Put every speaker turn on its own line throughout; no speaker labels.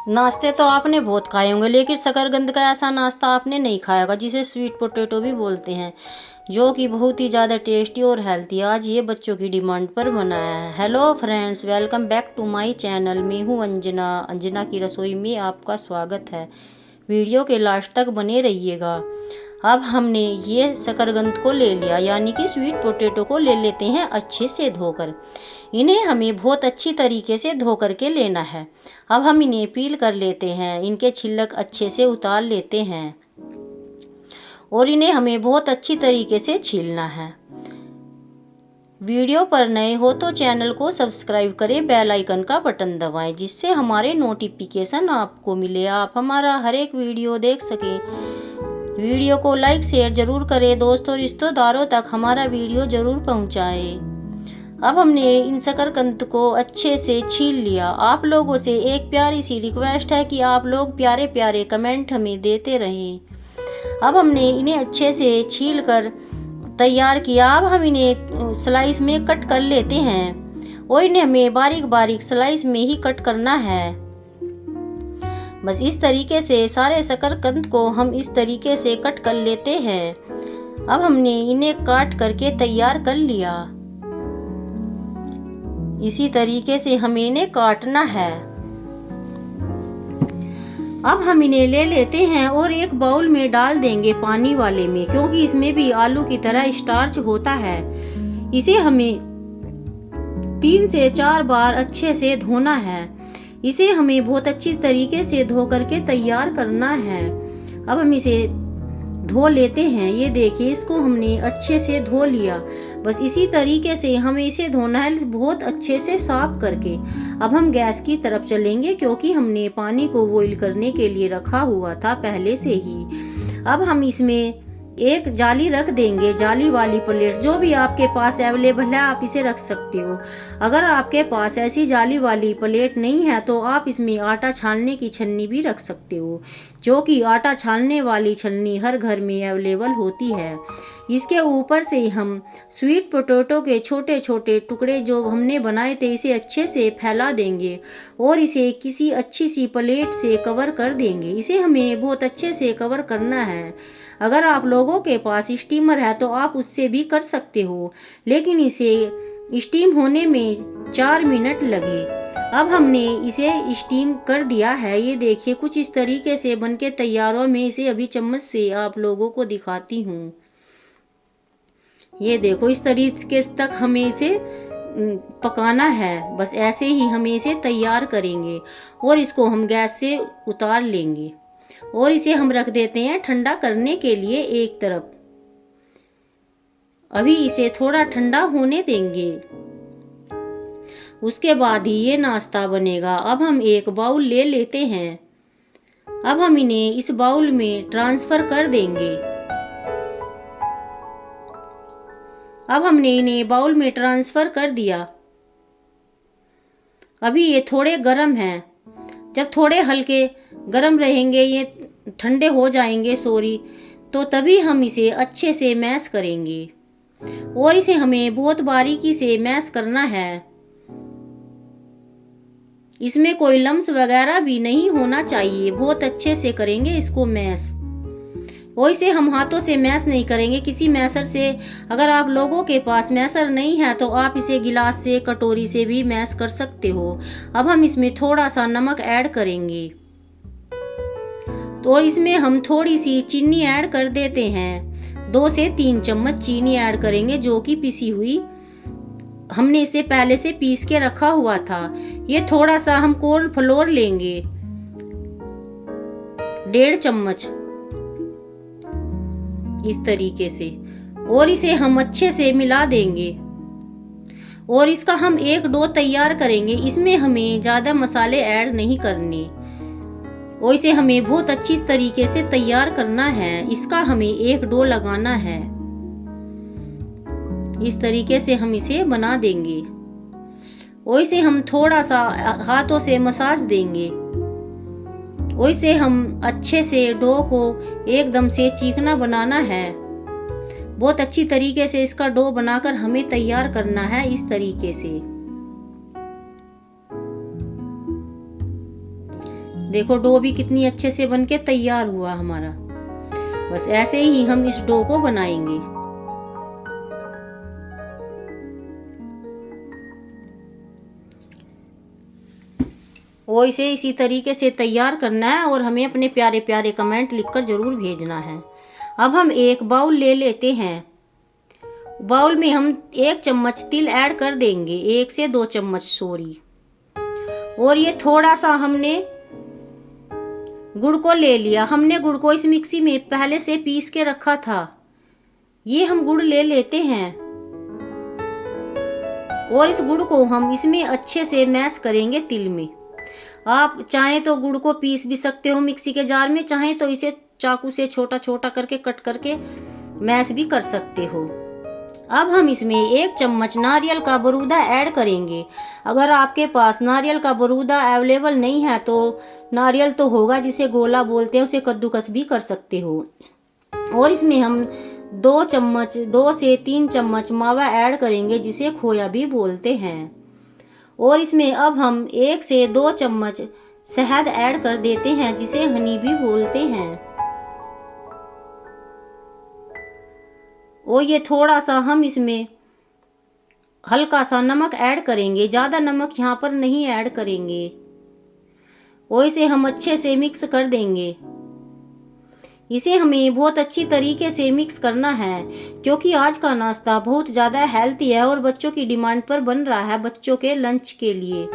नाश्ते तो आपने बहुत खाए होंगे, लेकिन शकरकंद का ऐसा नाश्ता आपने नहीं खाया होगा जिसे स्वीट पोटैटो भी बोलते हैं, जो कि बहुत ही ज़्यादा टेस्टी और हेल्थी। आज ये बच्चों की डिमांड पर बनाया है। Hello friends, welcome back to my channel. मैं हूँ अंजना। अंजना की रसोई में आपका स्वागत है। वीडियो के लास्ट तक बने रहिएगा। अब हमने ये शकरकंद को ले लिया, यानी कि स्वीट पोटैटो को ले लेते हैं अच्छे से धोकर। इन्हें हमें बहुत अच्छी तरीके से धो करके लेना है। अब हम इन्हें पील कर लेते हैं, इनके छिलक अच्छे से उतार लेते हैं और इन्हें हमें बहुत अच्छी तरीके से छीलना है। वीडियो पर नए हो तो चैनल को सब्सक्राइब करें, बेल आइकन का बटन दबाएं, जिससे हमारे नोटिफिकेशन आपको मिले, आप हमारा हर एक वीडियो देख सकें। वीडियो को लाइक शेयर जरूर करें दोस्तों, रिश्तेदारों तक हमारा वीडियो जरूर पहुंचाएं। अब हमने इन शकरकंद को अच्छे से छील लिया। आप लोगों से एक प्यारी सी रिक्वेस्ट है कि आप लोग प्यारे प्यारे कमेंट हमें देते रहें। अब हमने इन्हें अच्छे से छील कर तैयार किया। अब हम इन्हें स्लाइस में कट कर लेते हैं और इन्हें हमें बारीक बारीक स्लाइस में ही कट करना है। बस इस तरीके से सारे शकरकंद को हम इस तरीके से कट कर लेते हैं। अब हमने इन्हें काट करके तैयार कर लिया। इसी तरीके से हमें इन्हें काटना है। अब हम इन्हें ले लेते हैं और एक बाउल में डाल देंगे पानी वाले में, क्योंकि इसमें भी आलू की तरह स्टार्च होता है। इसे हमें 3 से 4 बार अच्छे से धोना है। इसे हमें बहुत अच्छी तरीके से धो करके तैयार करना है। अब हम इसे धो लेते हैं। ये देखिए, इसको हमने अच्छे से धो लिया। बस इसी तरीके से हमें इसे धोना है, बहुत अच्छे से साफ करके। अब हम गैस की तरफ चलेंगे, क्योंकि हमने पानी को बॉईल करने के लिए रखा हुआ था पहले से ही। अब हम इसमें एक जाली रख देंगे, जाली वाली प्लेट। जो भी आपके पास अवेलेबल है आप इसे रख सकते हो। अगर आपके पास ऐसी जाली वाली प्लेट नहीं है तो आप इसमें आटा छानने की छन्नी भी रख सकते हो, जो कि आटा छानने वाली छन्नी हर घर में अवेलेबल होती है। इसके ऊपर से हम स्वीट पोटैटो के छोटे छोटे टुकड़े जो हमने बनाए थे इसे अच्छे से फैला देंगे और इसे किसी अच्छी सी प्लेट से कवर कर देंगे। इसे हमें बहुत अच्छे से कवर करना है। अगर आप लोगों के पास स्टीमर है तो आप उससे भी कर सकते हो, लेकिन इसे स्टीम होने में 4 मिनट लगे। अब हमने इसे स्टीम कर दिया है। ये देखिए, कुछ इस तरीके से बनके तैयार हो। मैं इसे अभी चम्मच से आप लोगों को दिखाती हूँ। ये देखो, इस तरीके तक हमें इसे पकाना है। बस ऐसे ही हमें इसे तैयार करेंगे और इसको हम गैस से उतार लेंगे और इसे हम रख देते हैं ठंडा करने के लिए एक तरफ। अभी इसे थोड़ा ठंडा होने देंगे, उसके बाद ही ये नाश्ता बनेगा। अब हम एक बाउल ले लेते हैं। अब हम इन्हें इस बाउल में ट्रांसफर कर देंगे। अब हमने इन्हें बाउल में ट्रांसफर कर दिया। अभी ये थोड़े गर्म हैं। जब थोड़े हल्के गर्म रहेंगे, ये ठंडे हो जाएंगे तो तभी हम इसे अच्छे से मैश करेंगे और इसे हमें बहुत बारीकी से मैश करना है। इसमें कोई लम्स वगैरह भी नहीं होना चाहिए। बहुत अच्छे से करेंगे इसको मैश। और इसे हम हाथों से मैश नहीं करेंगे, किसी मैशर से। अगर आप लोगों के पास मैशर नहीं है तो आप इसे गिलास से, कटोरी से भी मैश कर सकते हो। अब हम इसमें थोड़ा सा नमक ऐड करेंगे तो इसमें हम थोड़ी सी चीनी ऐड कर देते हैं। 2 से 3 चम्मच चीनी ऐड करेंगे, जो कि पिसी हुई। हमने इसे पहले से पीस के रखा हुआ था। ये थोड़ा सा हम कॉर्न फ्लोर लेंगे, 1.5 चम्मच इस तरीके से, और इसे हम अच्छे से मिला देंगे और इसका हम एक डो तैयार करेंगे। इसमें हमें ज़्यादा मसाले ऐड नहीं करने और इसे हमें बहुत अच्छी तरीके से तैयार करना है। इसका हमें एक डो लगाना है। इस तरीके से हम इसे बना देंगे और इसे हम थोड़ा सा हाथों से मसाज देंगे और इसे हम अच्छे से डो को एकदम से चिकना बनाना है। बहुत अच्छी तरीके से इसका डो बनाकर हमें तैयार करना है इस तरीके से। देखो डो भी कितनी अच्छे से बनके तैयार हुआ हमारा। बस ऐसे ही हम इस डो को बनाएंगे। और इसे इसी तरीके से तैयार करना है और हमें अपने प्यारे प्यारे कमेंट लिखकर जरूर भेजना है। अब हम एक बाउल ले लेते हैं। बाउल में हम 1 चम्मच तिल ऐड कर देंगे, 1 से 2 चम्मच सॉरी। और ये थोड़ा सा हमने गुड़ को ले लिया। हमने गुड़ को इस मिक्सी में पहले से पीस के रखा था। ये हम गुड़ ले लेते हैं और इस गुड़ को हम इसमें अच्छे से मैश करेंगे तिल में। आप चाहें तो गुड़ को पीस भी सकते हो मिक्सी के जार में, चाहें तो इसे चाकू से छोटा छोटा करके कट करके मैश भी कर सकते हो। अब हम इसमें 1 चम्मच नारियल का बरूदा ऐड करेंगे। अगर आपके पास नारियल का बरूदा अवेलेबल नहीं है तो नारियल तो होगा जिसे गोला बोलते हैं, उसे कद्दूकस भी कर सकते हो। और इसमें हम 2 से 3 चम्मच मावा ऐड करेंगे जिसे खोया भी बोलते हैं। और इसमें अब हम 1 से 2 चम्मच शहद ऐड कर देते हैं जिसे हनी भी बोलते हैं। और ये थोड़ा सा हम इसमें हल्का सा नमक ऐड करेंगे, ज़्यादा नमक यहाँ पर नहीं ऐड करेंगे। और इसे हम अच्छे से मिक्स कर देंगे। इसे हमें बहुत अच्छी तरीके से मिक्स करना है क्योंकि आज का नाश्ता बहुत ज़्यादा हेल्थी है और बच्चों की डिमांड पर बन रहा है, बच्चों के लंच के लिए।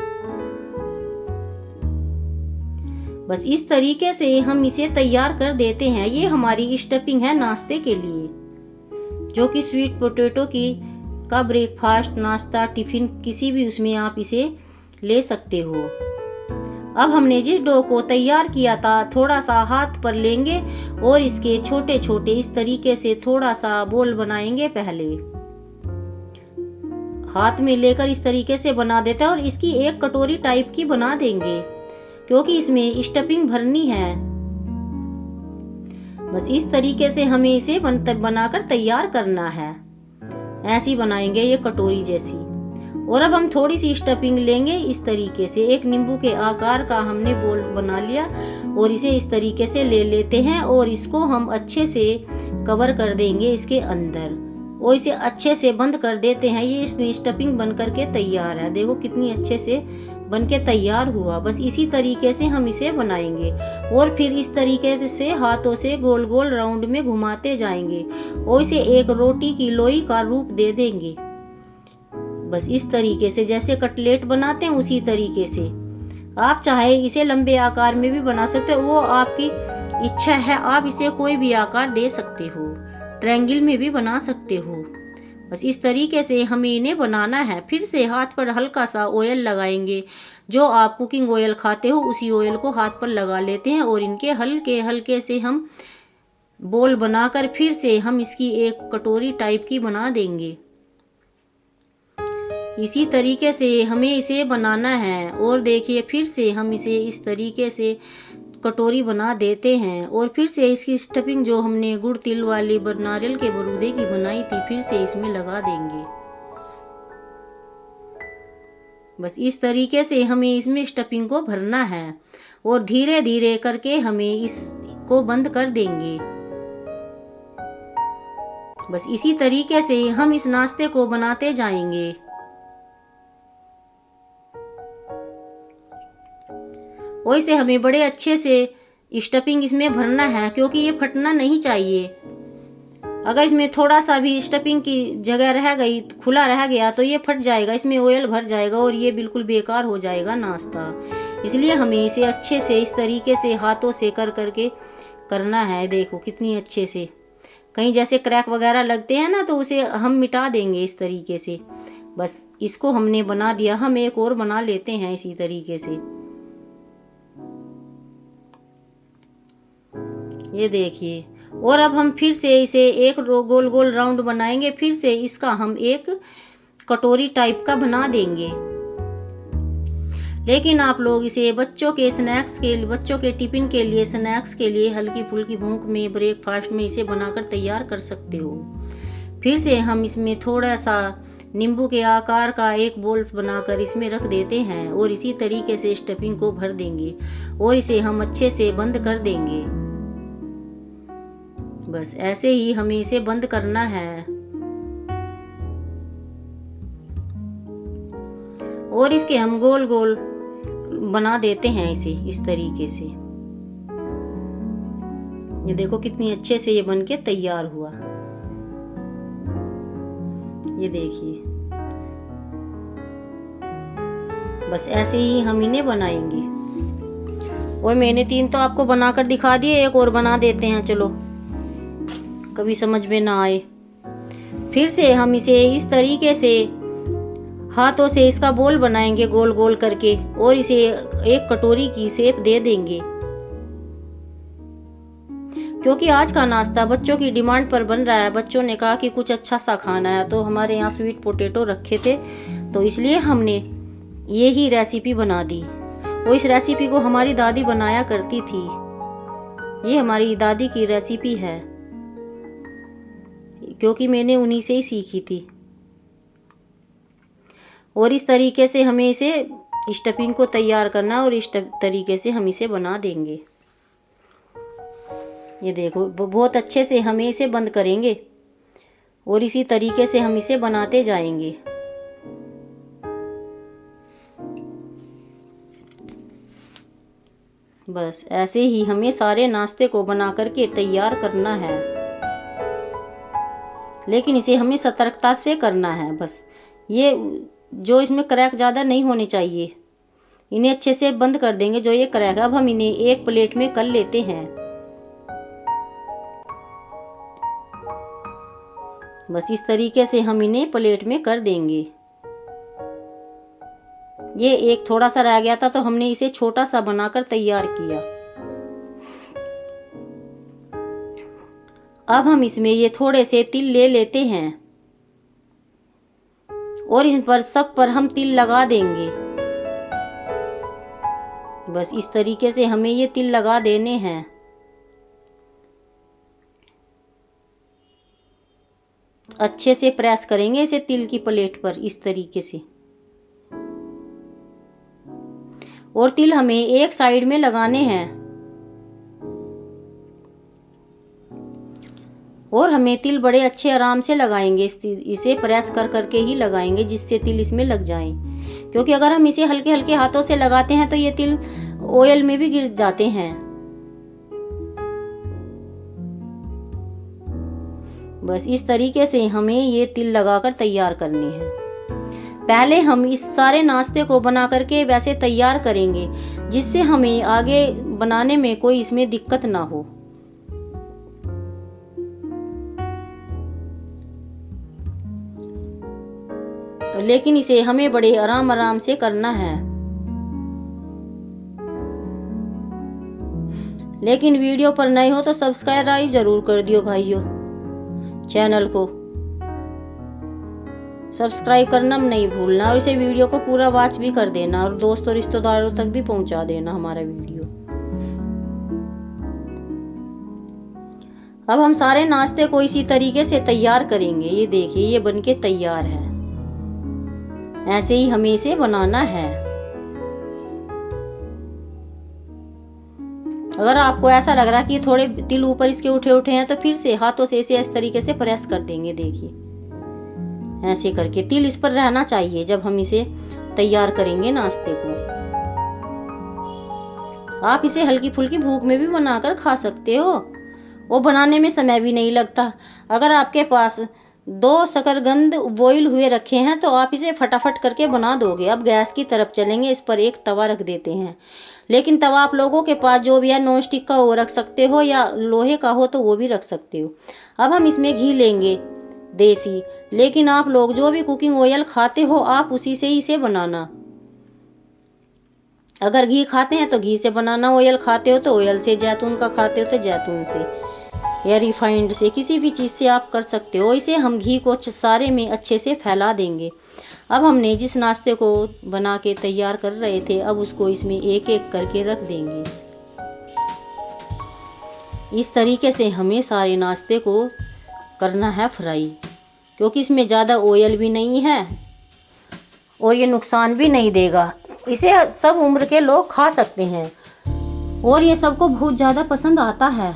बस इस तरीके से हम इसे तैयार कर देते हैं। ये हमारी स्टफिंग है नाश्ते के लिए, जो कि स्वीट पोटैटो का ब्रेकफास्ट, नाश्ता, टिफिन किसी भी उसमें आप इसे ले सकते हो। अब हमने जिस डो को तैयार किया था थोड़ा सा हाथ पर लेंगे और इसके छोटे छोटे इस तरीके से थोड़ा सा बोल बनाएंगे। पहले हाथ में लेकर इस तरीके से बना देते हैं और इसकी एक कटोरी टाइप की बना देंगे क्योंकि इसमें स्टफिंग भरनी है। बस इस तरीके से हमें इसे बनाकर तैयार करना है। ऐसी बनाएंगे ये कटोरी जैसी। और अब हम थोड़ी सी स्टफिंग लेंगे इस तरीके से, एक नींबू के आकार का हमने बोल बना लिया और इसे इस तरीके से ले लेते हैं और इसको हम अच्छे से कवर कर देंगे इसके अंदर और इसे अच्छे से बंद कर देते हैं। ये इसमें स्टफिंग बन करके तैयार है। देखो कितनी अच्छे से बन के तैयार हुआ। बस इसी तरीके से हम इसे बनाएंगे और फिर इस तरीके से हाथों से गोल गोल राउंड में घुमाते जाएंगे और इसे एक रोटी की लोई का रूप दे देंगे। बस इस तरीके से जैसे कटलेट बनाते हैं उसी तरीके से। आप चाहे इसे लंबे आकार में भी बना सकते हो, वो आपकी इच्छा है। आप इसे कोई भी आकार दे सकते हो, ट्रायंगल में भी बना सकते हो। बस इस तरीके से हमें इन्हें बनाना है। फिर से हाथ पर हल्का सा ऑयल लगाएंगे। जो आप कुकिंग ऑयल खाते हो उसी ऑयल को हाथ पर लगा लेते हैं और इनके हल्के हल्के से हम बोल बनाकर फिर से हम इसकी एक कटोरी टाइप की बना देंगे। इसी तरीके से हमें इसे बनाना है। और देखिए फिर से हम इसे इस तरीके से कटोरी बना देते हैं और फिर से इसकी स्टफिंग जो हमने गुड़ तिल वाली नारियल के बरूदे की बनाई थी फिर से इसमें लगा देंगे। बस इस तरीके से हमें इसमें स्टफिंग को भरना है और धीरे धीरे करके हमें इसको बंद कर देंगे। बस इसी तरीके से हम इस नाश्ते को बनाते जाएंगे। और इसे हमें बड़े अच्छे से स्टफिंग इसमें भरना है क्योंकि ये फटना नहीं चाहिए। अगर इसमें थोड़ा सा भी स्टफिंग की जगह रह गई, खुला रह गया तो ये फट जाएगा, इसमें ऑयल भर जाएगा और ये बिल्कुल बेकार हो जाएगा नाश्ता। इसलिए हमें इसे अच्छे से इस तरीके से हाथों से कर करके करना है। देखो कितनी अच्छे से, कहीं जैसे क्रैक वगैरह लगते हैं ना तो उसे हम मिटा देंगे इस तरीके से। बस इसको हमने बना दिया। हम एक और बना लेते हैं इसी तरीके से। ये देखिए। और अब हम फिर से इसे एक गोल गोल राउंड बनाएंगे। फिर से इसका हम एक कटोरी टाइप का बना देंगे। लेकिन आप लोग इसे बच्चों के स्नैक्स के लिए, बच्चों के टिफिन के लिए, स्नैक्स के लिए हल्की फुल्की भूख में, ब्रेकफास्ट में इसे बनाकर तैयार कर सकते हो। फिर से हम इसमें थोड़ा सा नींबू के आकार का एक बॉल्स बनाकर इसमें रख देते हैं और इसी तरीके से स्टफिंग को भर देंगे और इसे हम अच्छे से बंद कर देंगे। बस ऐसे ही हमें इसे बंद करना है और इसके हम गोल गोल बना देते हैं इसे इस तरीके से। ये देखो कितनी अच्छे से ये बनके तैयार हुआ। ये देखिए, बस ऐसे ही हम इन्हें बनाएंगे। और मैंने 3 तो आपको बनाकर दिखा दिए, एक और बना देते हैं, चलो कभी समझ में ना आए। फिर से हम इसे इस तरीके से हाथों से इसका बॉल बनाएंगे गोल गोल करके और इसे एक कटोरी की शेप दे देंगे। क्योंकि आज का नाश्ता बच्चों की डिमांड पर बन रहा है, बच्चों ने कहा कि कुछ अच्छा सा खाना है, तो हमारे यहाँ स्वीट पोटैटो रखे थे, तो इसलिए हमने ये ही रेसिपी बना दी। वो इस रेसिपी को हमारी दादी बनाया करती थी। ये हमारी दादी की रेसिपी है, क्योंकि मैंने उन्हीं से ही सीखी थी। और इस तरीके से हमें इसे स्टफिंग को तैयार करना और इस तरीके से हम इसे बना देंगे। ये देखो बहुत अच्छे से हमें इसे बंद करेंगे और इसी तरीके से हम इसे बनाते जाएंगे। बस ऐसे ही हमें सारे नाश्ते को बना करके तैयार करना है, लेकिन इसे हमें सतर्कता से करना है। बस ये जो इसमें क्रैक ज़्यादा नहीं होने चाहिए, इन्हें अच्छे से बंद कर देंगे जो ये क्रैक। अब हम इन्हें एक प्लेट में कर लेते हैं। बस इस तरीके से हम इन्हें प्लेट में कर देंगे। ये एक थोड़ा सा रह गया था तो हमने इसे छोटा सा बनाकर तैयार किया। अब हम इसमें ये थोड़े से तिल ले लेते हैं और इन पर सब पर हम तिल लगा देंगे। बस इस तरीके से हमें ये तिल लगा देने हैं। अच्छे से प्रेस करेंगे इसे तिल की प्लेट पर इस तरीके से। और तिल हमें एक साइड में लगाने हैं और हमें तिल बड़े अच्छे आराम से लगाएंगे। इसे प्रेस कर करके ही लगाएंगे जिससे तिल इसमें लग जाएं। क्योंकि अगर हम इसे हल्के हल्के हाथों से लगाते हैं तो ये तिल ऑयल में भी गिर जाते हैं। बस इस तरीके से हमें ये तिल लगाकर तैयार करने हैं। पहले हम इस सारे नाश्ते को बना करके वैसे तैयार करेंगे जिससे हमें आगे बनाने में कोई इसमें दिक्कत ना हो। लेकिन इसे हमें बड़े आराम आराम से करना है। लेकिन वीडियो पर नए हो तो सब्सक्राइब जरूर कर दियो भाइयों, चैनल को सब्सक्राइब करना नहीं भूलना और इसे वीडियो को पूरा वॉच भी कर देना और दोस्तों रिश्तेदारों तक भी पहुंचा देना हमारा वीडियो। अब हम सारे नाश्ते को इसी तरीके से तैयार करेंगे। ये देखिए ये बनके तैयार है। ऐसे ही हमें इसे बनाना है। अगर आपको ऐसा लग रहा है कि थोड़े तिल ऊपर इसके उठे उठे हैं तो फिर से हाथों से इसे इस तरीके से प्रेस कर देंगे। देखिए ऐसे करके तिल इस पर रहना चाहिए जब हम इसे तैयार करेंगे नाश्ते को। आप इसे हल्की फुल्की भूख में भी बनाकर खा सकते हो। वो बनाने में समय भी नहीं लगता। अगर आपके पास 2 शकरकंद बॉईल हुए रखे हैं तो आप इसे फटाफट करके बना दोगे। अब गैस की तरफ चलेंगे। इस पर एक तवा रख देते हैं, लेकिन तवा आप लोगों के पास जो भी है नॉन स्टिक का वो रख सकते हो या लोहे का हो तो वो भी रख सकते हो। अब हम इसमें घी लेंगे देसी, लेकिन आप लोग जो भी कुकिंग ऑयल खाते हो आप उसी से ही इसे बनाना। अगर घी खाते हैं तो घी से बनाना, ऑयल खाते हो तो ऑयल से, जैतून का खाते हो तो जैतून से या रिफाइंड से, किसी भी चीज़ से आप कर सकते हो। इसे हम घी को सारे में अच्छे से फैला देंगे। अब हमने जिस नाश्ते को बना के तैयार कर रहे थे अब उसको इसमें एक एक करके रख देंगे। इस तरीके से हमें सारे नाश्ते को करना है फ्राई, क्योंकि इसमें ज़्यादा ऑयल भी नहीं है और ये नुकसान भी नहीं देगा। इसे सब उम्र के लोग खा सकते हैं और ये सबको बहुत ज़्यादा पसंद आता है।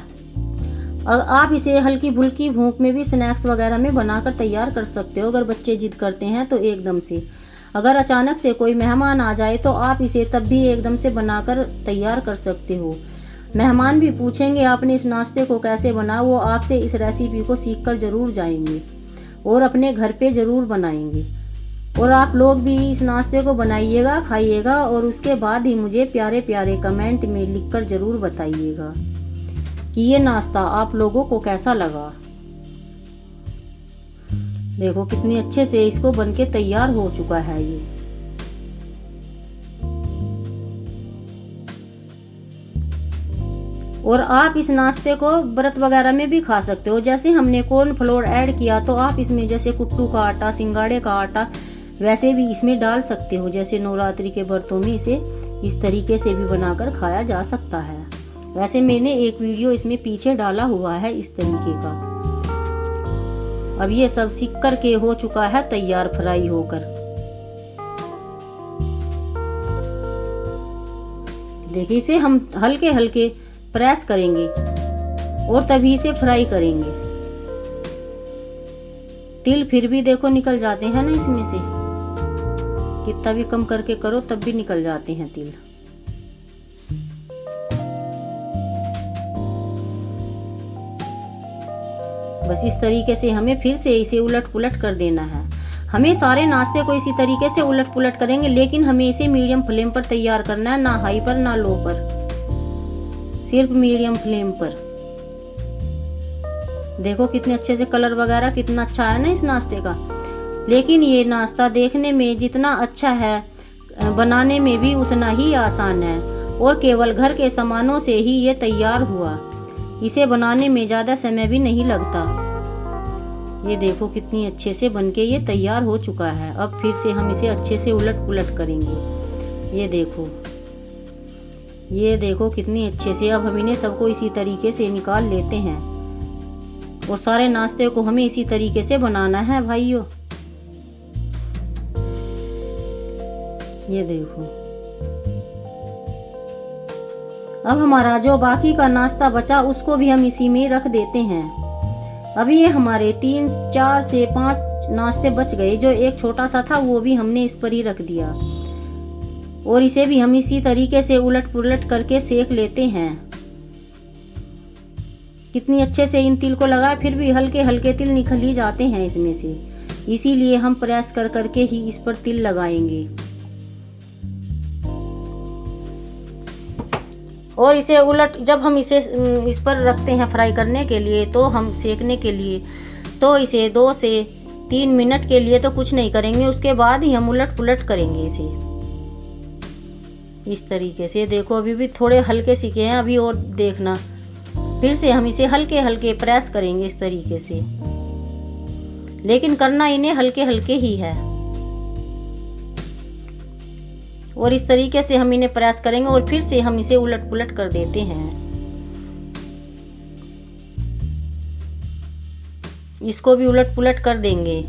आप इसे हल्की फुल्की भूख में भी स्नैक्स वगैरह में बनाकर तैयार कर सकते हो। अगर बच्चे जिद करते हैं तो एकदम से, अगर अचानक से कोई मेहमान आ जाए तो आप इसे तब भी एकदम से बनाकर तैयार कर सकते हो। मेहमान भी पूछेंगे आपने इस नाश्ते को कैसे बना, वो आपसे इस रेसिपी को सीख कर ज़रूर जाएंगे और अपने घर पे ज़रूर बनाएंगे। और आप लोग भी इस नाश्ते को बनाइएगा, खाइएगा और उसके बाद ही मुझे प्यारे प्यारे कमेंट में लिखकर ज़रूर बताइएगा कि ये नाश्ता आप लोगों को कैसा लगा। देखो कितनी अच्छे से इसको बनके तैयार हो चुका है ये। और आप इस नाश्ते को व्रत वगैरह में भी खा सकते हो। जैसे हमने कॉर्नफ्लोर ऐड किया तो आप इसमें जैसे कुट्टू का आटा, सिंगाड़े का आटा वैसे भी इसमें डाल सकते हो। जैसे नवरात्रि के व्रतों में इसे इस तरीके से भी बनाकर खाया जा सकता है। वैसे मैंने एक वीडियो इसमें पीछे डाला हुआ है इस तरीके का। अब ये सब सीख कर के हो चुका है तैयार, फ्राई होकर। देखिए इसे हम हल्के हल्के प्रेस करेंगे और तभी इसे फ्राई करेंगे। तिल फिर भी देखो निकल जाते हैं ना इसमें से, कितना भी कम करके करो तब भी निकल जाते हैं तिल। बस इस तरीके से हमें फिर से इसे उलट पुलट कर देना है। हमें सारे नाश्ते को इसी तरीके से उलट पुलट करेंगे, लेकिन हमें इसे मीडियम फ्लेम पर तैयार करना है, ना हाई पर ना लो पर, सिर्फ मीडियम फ्लेम पर। देखो कितने अच्छे से कलर वगैरह कितना अच्छा है ना इस नाश्ते का। लेकिन ये नाश्ता देखने में जितना अच्छा है, बनाने में भी उतना ही आसान है और केवल घर के सामानों से ही ये तैयार हुआ। इसे बनाने में ज़्यादा समय भी नहीं लगता। ये देखो कितनी अच्छे से बनके ये तैयार हो चुका है। अब फिर से हम इसे अच्छे से उलट पुलट करेंगे। ये देखो कितनी अच्छे से। अब हम इन्हें सबको इसी तरीके से निकाल लेते हैं और सारे नाश्ते को हमें इसी तरीके से बनाना है भाइयों। ये देखो अब हमारा जो बाकी का नाश्ता बचा उसको भी हम इसी में रख देते हैं। अभी ये हमारे 3, 4 से 5 नाश्ते बच गए। जो एक छोटा सा था वो भी हमने इस पर ही रख दिया और इसे भी हम इसी तरीके से उलट पुलट करके सेक लेते हैं। कितनी अच्छे से इन तिल को लगाए, फिर भी हल्के हल्के तिल निकल ही जाते हैं इसमें से, इसीलिए हम प्रेस कर करके ही इस पर तिल लगाएंगे। और इसे उलट जब हम इसे इस पर रखते हैं फ्राई करने के लिए, तो हम सेकने के लिए, तो इसे 2 से 3 मिनट के लिए तो कुछ नहीं करेंगे, उसके बाद ही हम उलट पुलट करेंगे इसे इस तरीके से। देखो अभी भी थोड़े हल्के सीखे हैं, अभी और देखना। फिर से हम इसे हल्के हल्के प्रेस करेंगे इस तरीके से, लेकिन करना इन्हें हल्के हल्के ही है। और इस तरीके से हम इन्हें प्रेस करेंगे और फिर से हम इसे उलट पुलट कर देते हैं। इसको भी उलट पुलट कर देंगे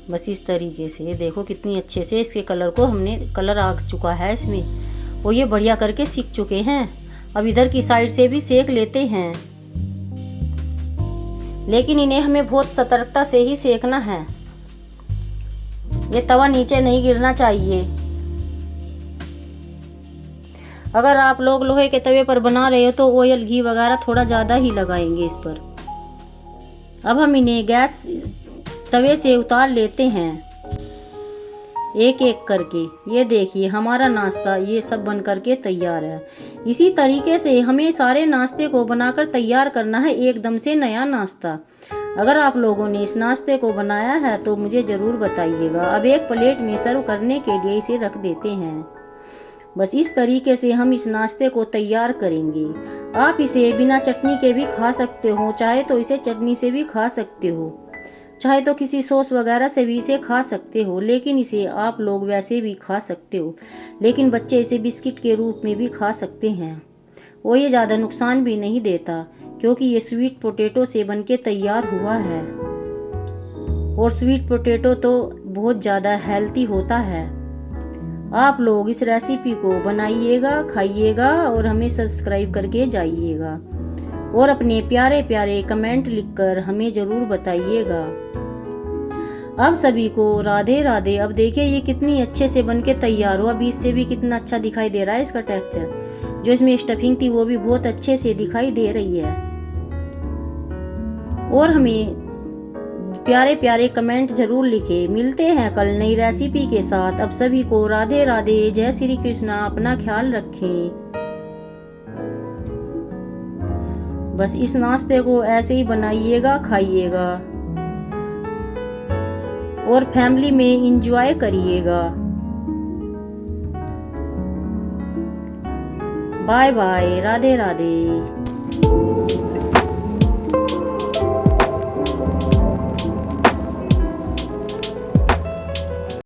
बस इस तरीके से। देखो कितनी अच्छे से इसके कलर को हमने, कलर आ चुका है इसमें और ये बढ़िया करके सीख चुके हैं। अब इधर की साइड से भी सेक लेते हैं, लेकिन इन्हें हमें बहुत सतर्कता से ही सेकना है। ये तवा नीचे नहीं गिरना चाहिए। अगर आप लोग लोहे के तवे पर बना रहे हो तो ऑयल घी वगैरह थोड़ा ज़्यादा ही लगाएंगे इस पर। अब हम इन्हें गैस तवे से उतार लेते हैं एक एक करके। ये देखिए हमारा नाश्ता ये सब बन करके तैयार है। इसी तरीके से हमें सारे नाश्ते को बनाकर तैयार करना है, एकदम से नया नाश्ता। अगर आप लोगों ने इस नाश्ते को बनाया है तो मुझे ज़रूर बताइएगा। अब एक प्लेट में सर्व करने के लिए इसे रख देते हैं। बस इस तरीके से हम इस नाश्ते को तैयार करेंगे। आप इसे बिना चटनी के भी खा सकते हो, चाहे तो इसे चटनी से भी खा सकते हो, चाहे तो किसी सॉस वगैरह से भी इसे खा सकते हो, लेकिन इसे आप लोग वैसे भी खा सकते हो। लेकिन बच्चे इसे बिस्किट के रूप में भी खा सकते हैं और ये ज़्यादा नुकसान भी नहीं देता, क्योंकि ये स्वीट पोटैटो से बनके तैयार हुआ है। और स्वीट पोटैटो तो बहुत ज़्यादा हेल्दी होता है। आप लोग इस रेसिपी को बनाइएगा, खाइएगा और हमें सब्सक्राइब करके जाइएगा और अपने प्यारे प्यारे कमेंट लिखकर हमें ज़रूर बताइएगा। अब सभी को राधे राधे। अब देखिए ये कितनी अच्छे से बनके तैयार हुआ। अभी इससे भी कितना अच्छा दिखाई दे रहा है इसका टेक्सचर। जो इसमें स्टफिंग थी वो भी बहुत अच्छे से दिखाई दे रही है। और हमें प्यारे प्यारे कमेंट जरूर लिखे। मिलते हैं कल नई रेसिपी के साथ। अब सभी को राधे राधे। जय श्री कृष्णा। अपना ख्याल रखें। बस इस नाश्ते को ऐसे ही बनाइएगा, खाइएगा और फैमिली में एंजॉय करिएगा। Bye bye. राधे राधे।